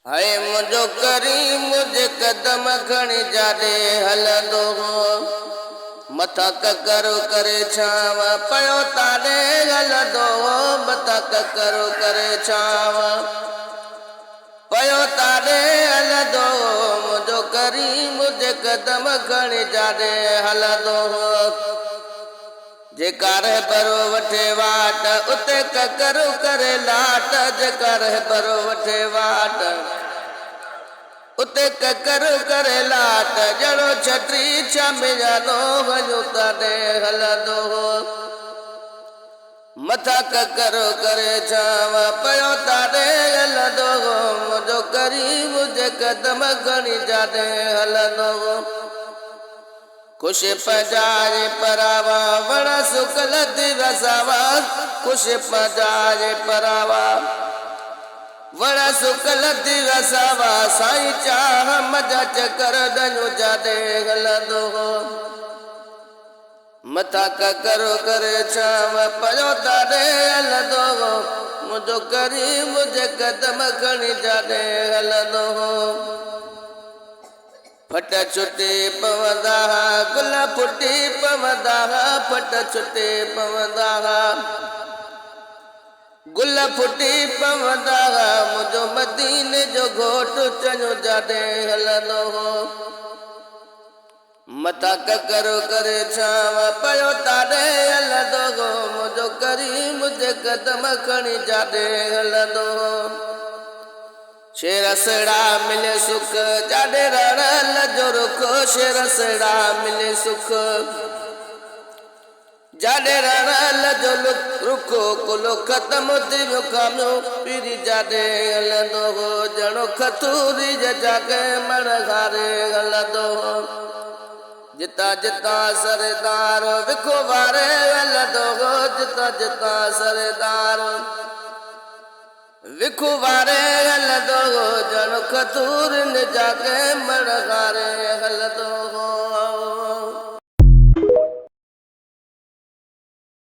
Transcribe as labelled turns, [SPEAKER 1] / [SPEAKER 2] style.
[SPEAKER 1] हाय मुझो करीम मुझे कदम खणी जाॾे हलंदो मथा ककरो करे छांव पयो ताॾे हलंदो मथा ककरो करे छांव पयो ताॾे हलंदो मुझो करीम मुझे कदम खणी जाॾे हलंदो जेका रहबरो वठे वाट उते ककरो करे लाट जेका रहबरो वठे वाट उते ककरो करे लाट जड़ो छटी छमियानो वञो ताॾे हलंदो मथा ककरो करे छांव पयो ताॾे हलंदो मुंहिंजो करीम मुंहिंजे कदम खणी जाॾे हलंदो खुश पजाए परावा वण सुकल दिवसावा खुश पजाए परावा वण सुकल दिवसावा साईं चाह मजा चकर दनु जाॾे हलंदो मथा ककरो करे छांव पयो ताॾे हलंदो मुंहिंजो करीम मुंहिंजे कदम खणी जाॾे हलंदो फट छुटे पवंदा गुल फुटी पवंदा फट छुटे पवंदा गुल फुटी पवंदा मुंहिंजो मदीने जो घोटु चङो जाॾे हलंदो मथा ककरो करे छांव पयो ताॾे हलंदो मुंहिंजो करीम मुंहिंजे कदम खणी जाॾे हलंदो शेरसड़ा मिले सुख जाॾे रण लजो रुख शेरसड़ा मिले सुख जाॾे रण लजो रुख कुलो ख़त्म थी वियो कामियो पीरी जाॾे हलंदो ॼणो खतूरी जाके मण घारे हलंदो जितां जितां सरदार विखो वारे हलंदो जितां जितां सरदार विखु वारे हलंदो ॼण खतूर जाके मण